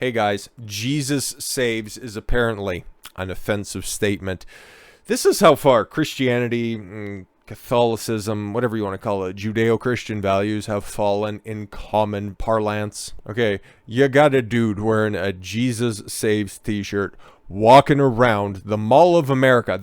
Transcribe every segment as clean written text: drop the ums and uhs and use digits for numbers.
Hey guys, Jesus saves is apparently an offensive statement. This is how far Christianity, Catholicism, whatever you want to call it, Judeo-Christian values have fallen in common parlance. Okay, you got a dude wearing a Jesus saves t-shirt walking around the Mall of America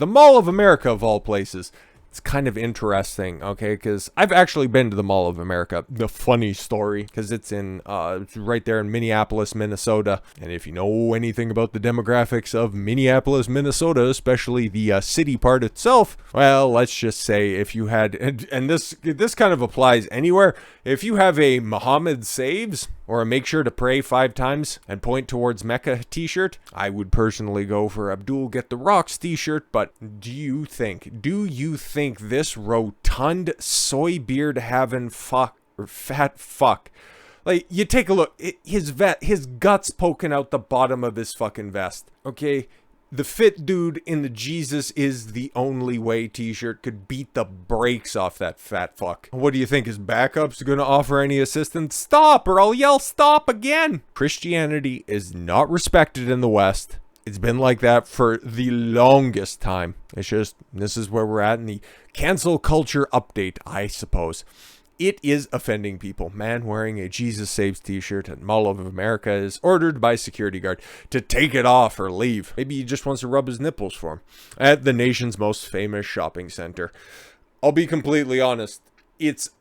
of all places. It's kind of interesting, okay, because I've actually been to the Mall of America. The funny story, because it's right there in Minneapolis, Minnesota. And if you know anything about the demographics of Minneapolis, Minnesota, especially the city part itself, well, let's just say if you had, and this kind of applies anywhere, if you have a Muhammad Saves or a Make Sure to Pray 5 times and Point Towards Mecca t-shirt, I would personally go for Abdul Get the Rocks t-shirt. But do you think this rotund soy beard having fat fuck, like, you take a look, his guts poking out the bottom of his fucking vest, okay? The fit dude in the Jesus is the only way t-shirt could beat the brakes off that fat fuck. What do you think, his backup's gonna offer any assistance? Stop, or I'll yell stop again! Christianity is not respected in the West. It's been like that for the longest time. It's just, this is where we're at in the cancel culture update, I suppose. It is offending people. Man wearing a Jesus Saves t-shirt at Mall of America is ordered by security guard to take it off or leave. Maybe he just wants to rub his nipples for him. At the nation's most famous shopping center. I'll be completely honest. It's,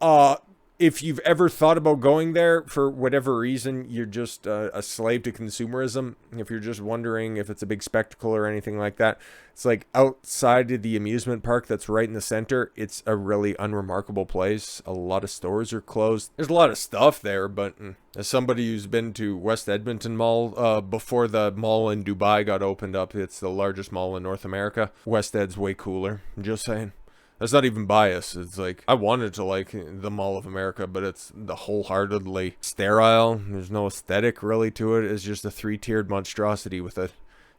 if you've ever thought about going there, for whatever reason, you're just a slave to consumerism. If you're just wondering if it's a big spectacle or anything like that, it's like outside of the amusement park that's right in the center. It's a really unremarkable place. A lot of stores are closed. There's a lot of stuff there, but as somebody who's been to West Edmonton Mall before the mall in Dubai got opened up, it's the largest mall in North America. West Ed's way cooler. I'm just saying. That's not even bias. It's like, I wanted to like the Mall of America, but it's the wholeheartedly sterile. There's no aesthetic really to it. It's just a 3-tiered monstrosity with a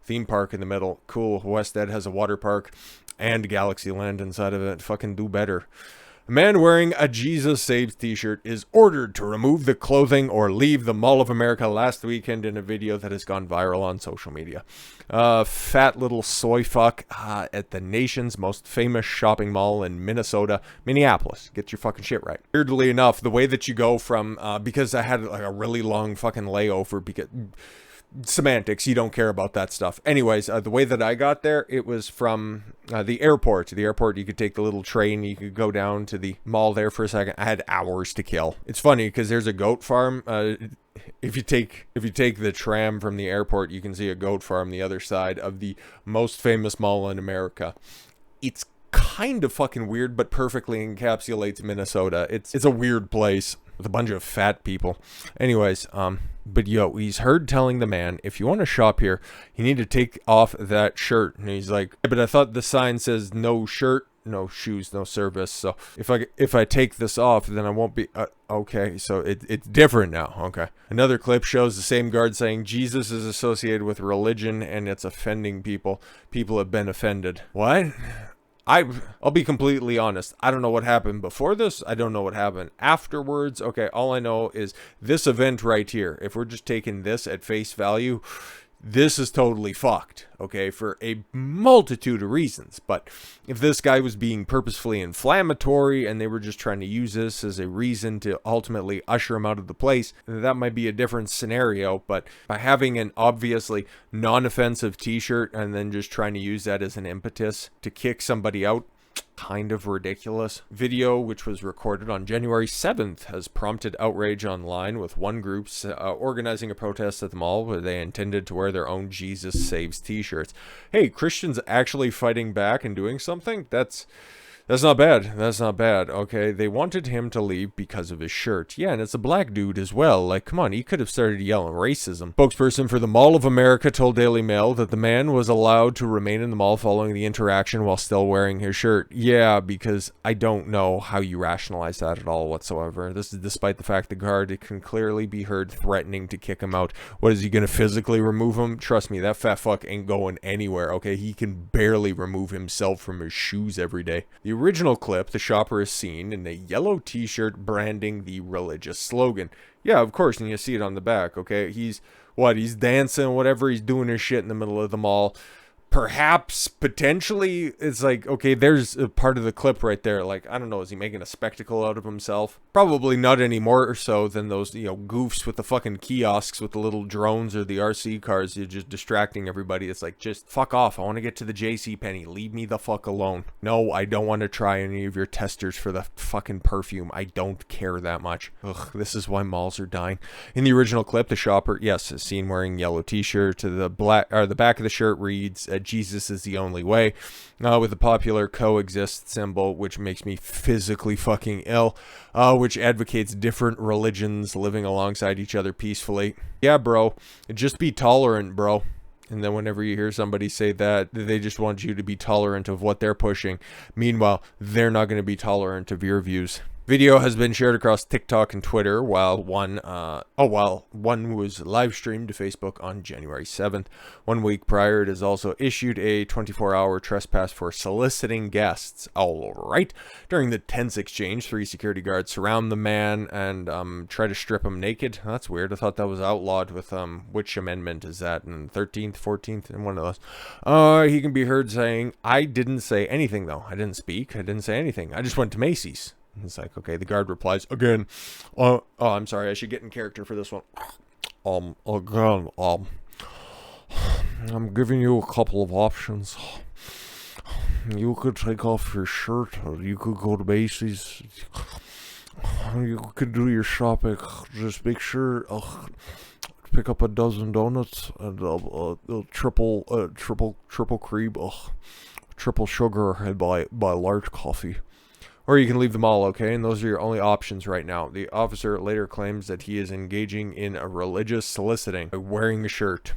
theme park in the middle. Cool. West Ed has a water park and Galaxy Land inside of it. Fucking do better. A man wearing a Jesus Saves t-shirt is ordered to remove the clothing or leave the Mall of America last weekend in a video that has gone viral on social media. Fat little soy fuck at the nation's most famous shopping mall in Minneapolis. Get your fucking shit right. Weirdly enough, the way that you go from, because I had like a really long fucking layover, because semantics, you don't care about that stuff. Anyways, the way that I got there, it was from the airport. To the airport, you could take the little train, you could go down to the mall there for a second. I had hours to kill. It's funny because there's a goat farm. If you take the tram from the airport, you can see a goat farm the other side of the most famous mall in America. It's kind of fucking weird, but perfectly encapsulates Minnesota. It's a weird place with a bunch of fat people. Anyways, but yo, he's heard telling the man, if you want to shop here, you need to take off that shirt. And he's like, but I thought the sign says no shirt, no shoes, no service. So if I take this off, then I won't be, okay. So it's different now. Okay. Another clip shows the same guard saying Jesus is associated with religion and it's offending people. People have been offended. What? I'll be completely honest. I don't know what happened before this. I don't know what happened afterwards. Okay, all I know is this event right here. If we're just taking this at face value, this is totally fucked, okay, for a multitude of reasons. But if this guy was being purposefully inflammatory and they were just trying to use this as a reason to ultimately usher him out of the place, that might be a different scenario. But by having an obviously non-offensive t-shirt and then just trying to use that as an impetus to kick somebody out, kind of ridiculous. Video, which was recorded on January 7th, has prompted outrage online, with one group organizing a protest at the mall where they intended to wear their own Jesus Saves t-shirts. Hey, Christians actually fighting back and doing something? That's not bad. That's not bad. Okay, they wanted him to leave because of his shirt. Yeah, and it's a black dude as well. Like, come on, he could have started yelling racism. Spokesperson for the Mall of America told Daily Mail that the man was allowed to remain in the mall following the interaction while still wearing his shirt. Yeah, because I don't know how you rationalize that at all whatsoever. This is despite the fact the guard can clearly be heard threatening to kick him out. What, is he going to physically remove him? Trust me, that fat fuck ain't going anywhere, okay? He can barely remove himself from his shoes every day. The original clip, the shopper is seen in a yellow t-shirt branding the religious slogan. Yeah, of course, and you see it on the back, okay? He's what, he's dancing, whatever, he's doing his shit in the middle of the mall. Perhaps, potentially, it's like, okay, there's a part of the clip right there. Like, I don't know, is he making a spectacle out of himself? Probably not any more so than those, goofs with the fucking kiosks with the little drones or the RC cars. You're just distracting everybody. It's like, just fuck off. I want to get to the JCPenney. Leave me the fuck alone. No, I don't want to try any of your testers for the fucking perfume. I don't care that much. Ugh, this is why malls are dying. In the original clip, the shopper, yes, is seen wearing yellow t-shirt. To the back of the shirt reads, Jesus is the only way, with the popular coexist symbol, which makes me physically fucking ill, which advocates different religions living alongside each other peacefully. Yeah, bro, just be tolerant, bro. And then whenever you hear somebody say that, they just want you to be tolerant of what they're pushing. Meanwhile, they're not going to be tolerant of your views. Video has been shared across TikTok and Twitter, while one was live streamed to Facebook on January 7th. 1 week prior, it has also issued a 24-hour trespass for soliciting guests. All right. During the tense exchange, 3 security guards surround the man and try to strip him naked. That's weird. I thought that was outlawed with which amendment is that? In 13th, 14th, and one of those. He can be heard saying, "I didn't say anything though. I didn't speak. I didn't say anything. I just went to Macy's." It's like, okay, the guard replies again. Oh, I'm sorry, I should get in character for this one. Again, I'm giving you a couple of options. You could take off your shirt, or you could go to Macy's. You could do your shopping. Just make sure pick up a dozen donuts and triple cream, triple sugar, and buy large coffee. Or you can leave them all, okay? And those are your only options right now. The officer later claims that he is engaging in a religious soliciting by wearing a shirt.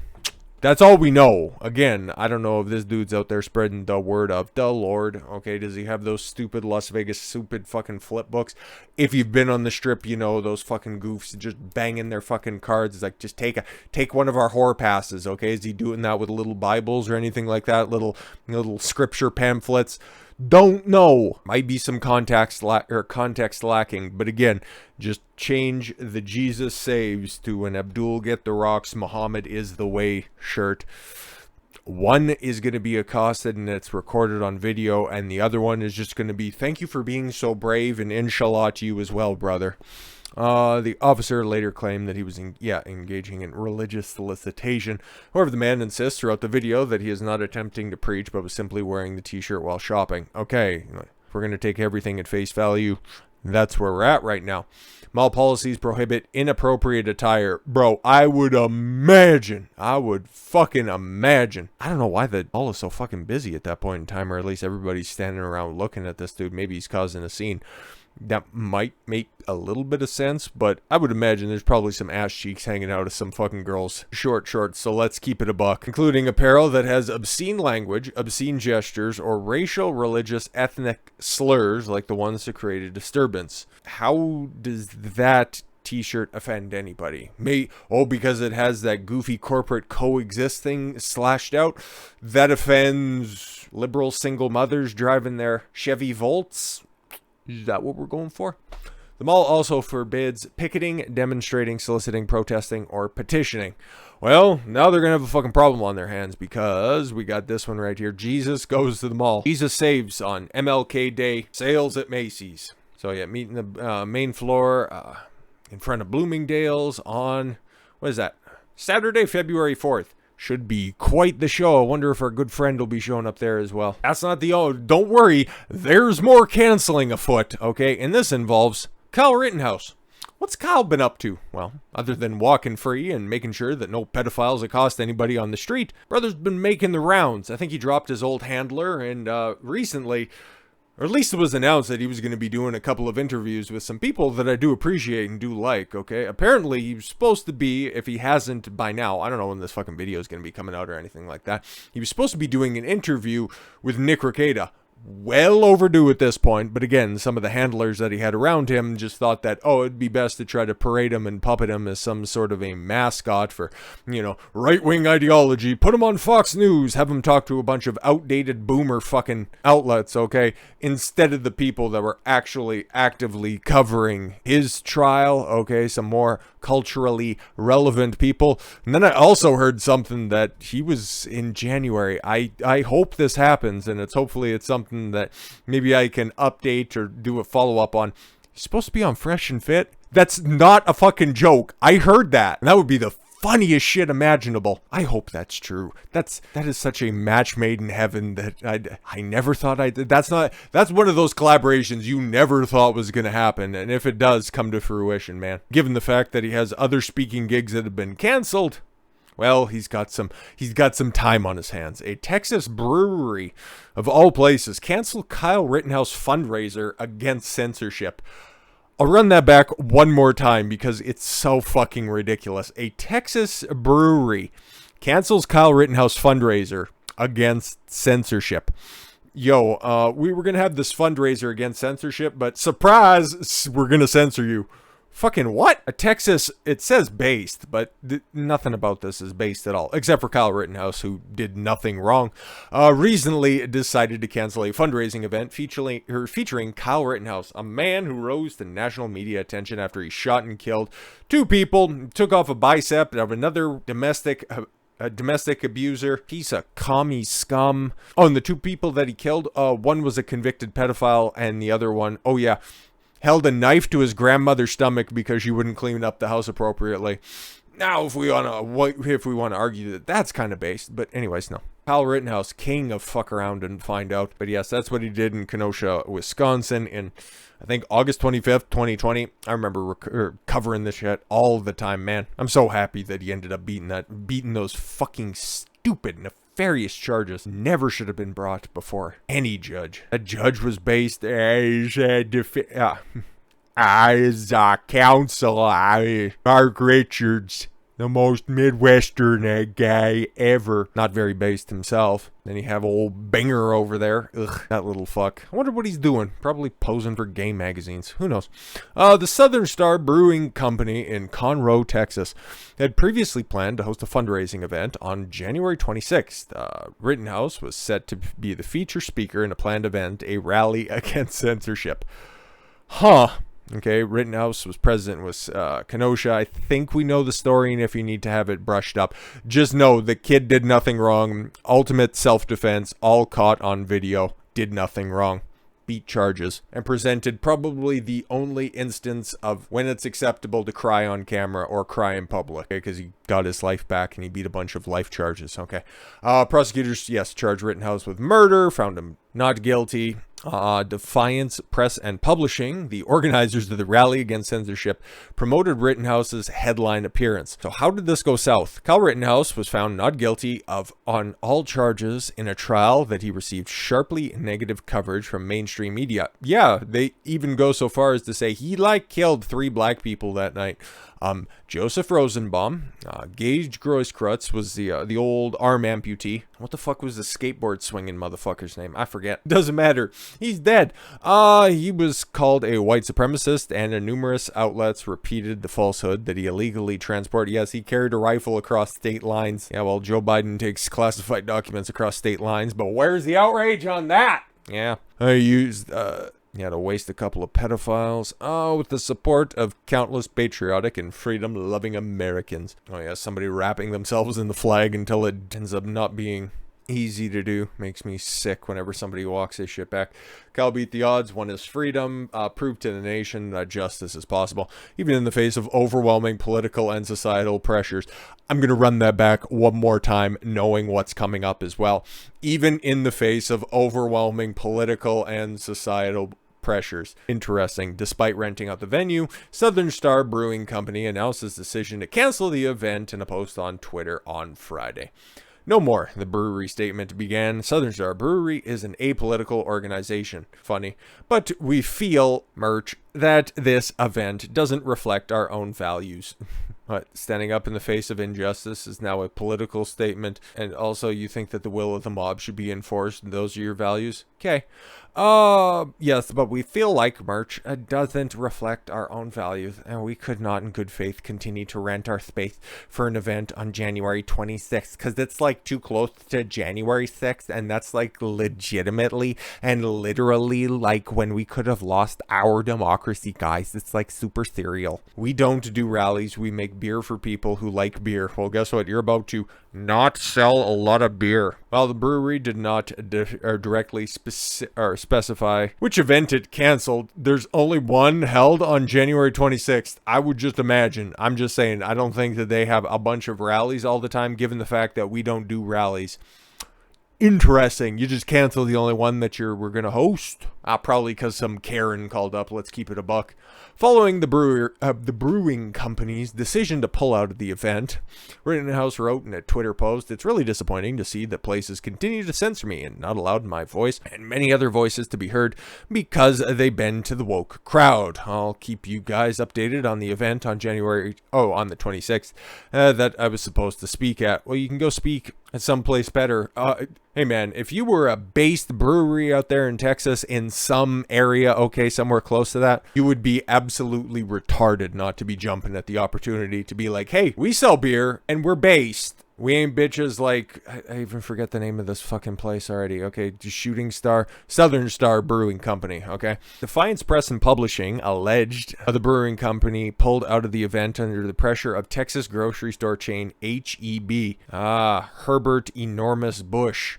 That's all we know. Again, I don't know if this dude's out there spreading the word of the Lord. Okay, does he have those stupid Las Vegas stupid fucking flip books? If you've been on the strip, you know those fucking goofs just banging their fucking cards. It's like, just take one of our horror passes, okay? Is he doing that with little Bibles or anything like that? Little scripture pamphlets? Don't know. Might be some context lacking, but again, just change the Jesus saves to when Abdul get the rocks, Muhammad is the way shirt. One is going to be accosted and it's recorded on video, and the other one is just going to be, "Thank you for being so brave, and inshallah to you as well, brother." The officer later claimed that he was engaging in religious solicitation. However, the man insists throughout the video that he is not attempting to preach, but was simply wearing the t-shirt while shopping. Okay, if we're going to take everything at face value, that's where we're at right now. Mall policies prohibit inappropriate attire. Bro, I would fucking imagine. I don't know why the mall is so fucking busy at that point in time, or at least everybody's standing around looking at this dude. Maybe he's causing a scene. That might make a little bit of sense, but I would imagine there's probably some ass cheeks hanging out of some fucking girls' short shorts, so let's keep it a buck. Including apparel that has obscene language, obscene gestures, or racial, religious, ethnic slurs like the ones that created disturbance. How does that t-shirt offend anybody? Because it has that goofy corporate coexist thing slashed out? That offends liberal single mothers driving their Chevy Volts? Is that what we're going for? The mall also forbids picketing, demonstrating, soliciting, protesting, or petitioning. Well, now they're going to have a fucking problem on their hands, because we got this one right here. Jesus goes to the mall. Jesus saves on MLK Day. Sales at Macy's. So yeah, meeting the main floor in front of Bloomingdale's on, what is that? Saturday, February 4th. Should be quite the show. I wonder if our good friend will be showing up there as well. That's not the don't worry, there's more canceling afoot, okay? And this involves Kyle Rittenhouse. What's Kyle been up to? Well, other than walking free and making sure that no pedophiles accost anybody on the street, brother's been making the rounds. I think he dropped his old handler, and recently, or at least it was announced that he was going to be doing a couple of interviews with some people that I do appreciate and do like, okay? Apparently, he was supposed to be, if he hasn't by now, I don't know when this fucking video is going to be coming out or anything like that, he was supposed to be doing an interview with Nick Rekieta. well overdue at this point. But again, some of the handlers that he had around him just thought that, oh, it'd be best to try to parade him and puppet him as some sort of a mascot for, right-wing ideology. Put him on Fox News, have him talk to a bunch of outdated boomer fucking outlets, okay? Instead of the people that were actually actively covering his trial, okay? Some more culturally relevant people. And then I also heard something that he was in January. I hope this happens, and hopefully it's something that maybe I can update or do a follow-up on. He's supposed to be on Fresh and Fit. That's not a fucking joke. I heard that. And that would be the funniest shit imaginable. I hope that's true. That is such a match made in heaven that I never thought I'd. That's one of those collaborations you never thought was going to happen. And if it does come to fruition, man, given the fact that he has other speaking gigs that have been canceled, well, he's got some time on his hands. A Texas brewery, of all places, canceled Kyle Rittenhouse fundraiser against censorship. I'll run that back one more time because it's so fucking ridiculous. A Texas brewery cancels Kyle Rittenhouse fundraiser against censorship. Yo, we were going to have this fundraiser against censorship, but surprise, we're going to censor you. Fucking what? A Texas, it says based, but nothing about this is based at all, except for Kyle Rittenhouse, who did nothing wrong. Recently decided to cancel a fundraising event featuring Kyle Rittenhouse, a man who rose to national media attention after he shot and killed two people, took off a bicep of another domestic abuser, piece of commie scum. Oh, and the two people that he killed, one was a convicted pedophile, and the other one, oh yeah, held a knife to his grandmother's stomach because she wouldn't clean up the house appropriately. Now, if we want to argue that that's kind of based, but anyways, no. Kyle Rittenhouse, king of fuck around and find out. But yes, that's what he did in Kenosha, Wisconsin, in I think August 25th, 2020. I remember covering this shit all the time, man. I'm so happy that he ended up beating those fucking stupid, nefarious charges. Never should have been brought before any judge. A judge was based as counsel, Mark Richards, the most Midwestern guy ever. Not very based himself. Then you have old Binger over there. Ugh, that little fuck. I wonder what he's doing. Probably posing for gay magazines. Who knows? The Southern Star Brewing Company in Conroe, Texas, had previously planned to host a fundraising event on January 26th. Rittenhouse was set to be the feature speaker in a planned event, a rally against censorship. Huh. Okay, Rittenhouse was president, was Kenosha. I think we know the story, and if you need to have it brushed up, just know the kid did nothing wrong. Ultimate self-defense, all caught on video, did nothing wrong. Beat charges, and presented probably the only instance of when it's acceptable to cry on camera or cry in public, because he got his life back and he beat a bunch of life charges, okay? Prosecutors, yes, charged Rittenhouse with murder, found him not guilty. Defiance Press and Publishing, the organizers of the rally against censorship, promoted Rittenhouse's headline appearance. So how did this go south? Kyle Rittenhouse was found not guilty on all charges in a trial that he received sharply negative coverage from mainstream media. Yeah, they even go so far as to say he killed 3 black people that night. Joseph Rosenbaum, Gage Grosskreutz was the old arm amputee. What the fuck was the skateboard swinging motherfucker's name? I forget. Doesn't matter. He's dead. He was called a white supremacist, and numerous outlets repeated the falsehood that he illegally transported. Yes, he carried a rifle across state lines. Yeah, well, Joe Biden takes classified documents across state lines, but where's the outrage on that? Yeah, I used, he had to waste a couple of pedophiles. Oh, with the support of countless patriotic and freedom-loving Americans. Oh yeah, somebody wrapping themselves in the flag until it ends up not being easy to do. Makes me sick whenever somebody walks this shit back. Kyle beat the odds, won his freedom, proved to the nation that justice is possible, even in the face of overwhelming political and societal pressures. I'm going to run that back one more time, knowing what's coming up as well. Even in the face of overwhelming political and societal pressures. Interesting. Despite renting out the venue, Southern Star Brewing Company announced its decision to cancel the event in a post on Twitter on Friday. No more, the brewery statement began. Southern Star Brewery is an apolitical organization. Funny. But we feel, merch, that this event doesn't reflect our own values. Standing up in the face of injustice is now a political statement, and also you think that the will of the mob should be enforced, and those are your values? Okay. Yes, but we feel like merch doesn't reflect our own values, and we could not in good faith continue to rent our space for an event on January 26th, because it's like too close to January 6th, and that's like legitimately and literally like when we could have lost our democracy, guys. It's like super serial. We don't do rallies, we make beer for people who like beer. Well, guess what? You're about to not sell a lot of beer. While the brewery did not directly specify which event it canceled, there's only one held on January 26th. I would just imagine. I'm just saying, I don't think that they have a bunch of rallies all the time, given the fact that we don't do rallies. Interesting. You just cancel the only one that we're going to host. Probably because some Karen called up. Let's keep it a buck. Following the brewing company's decision to pull out of the event, Rittenhouse wrote in a Twitter post, "It's really disappointing to see that places continue to censor me and not allow my voice and many other voices to be heard because they bend to the woke crowd. I'll keep you guys updated on the event on on the 26th that I was supposed to speak at." Well, you can go speak at someplace better. Hey man, if you were a based brewery out there in Texas in some area, okay, somewhere close to that, you would be absolutely retarded not to be jumping at the opportunity to be like, hey, we sell beer and we're based. We ain't bitches like, I even forget the name of this fucking place already. Okay, Southern Star Brewing Company, okay? Defiance Press and Publishing alleged the brewing company pulled out of the event under the pressure of Texas grocery store chain HEB. Herbert Enormous Bush.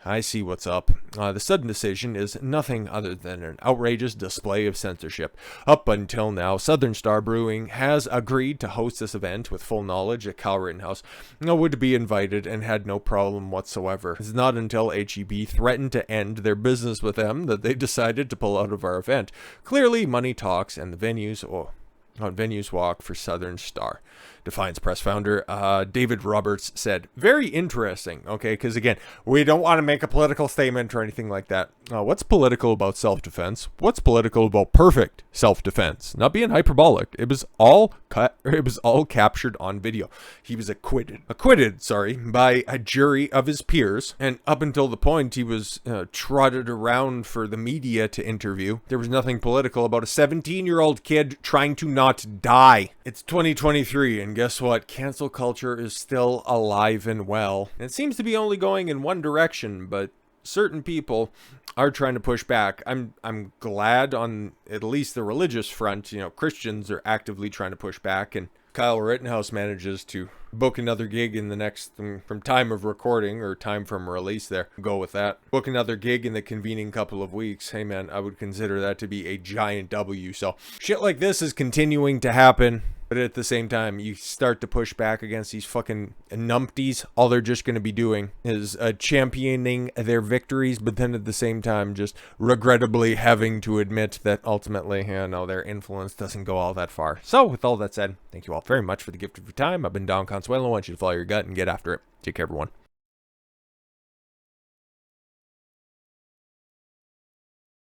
I see what's up. The sudden decision is nothing other than an outrageous display of censorship. Up until now, Southern Star Brewing has agreed to host this event with full knowledge that Kyle Rittenhouse would be invited and had no problem whatsoever. It's not until HEB threatened to end their business with them that they decided to pull out of our event. Clearly, money talks, and the venues walk for Southern Star. Defiance Press founder David Roberts said, "Very interesting." Okay, because again, we don't want to make a political statement or anything like that. What's political about self-defense? What's political about perfect self-defense? Not being hyperbolic. It was all captured on video. He was acquitted by a jury of his peers, and up until the point he was trotted around for the media to interview, there was nothing political about a 17-year-old kid trying to not die. It's 2023, and guess what? Cancel culture is still alive and well. It seems to be only going in one direction, but certain people are trying to push back. I'm glad on at least the religious front, Christians are actively trying to push back, and Kyle Rittenhouse manages to book another gig in the next, from time of recording or time from release there, go with that. Book another gig in the convening couple of weeks. Hey man, I would consider that to be a giant W. So shit like this is continuing to happen. But at the same time, you start to push back against these fucking numpties. All they're just going to be doing is championing their victories, but then at the same time, just regrettably having to admit that ultimately, their influence doesn't go all that far. So with all that said, thank you all very much for the gift of your time. I've been Don Consuelo. I want you to follow your gut and get after it. Take care, everyone.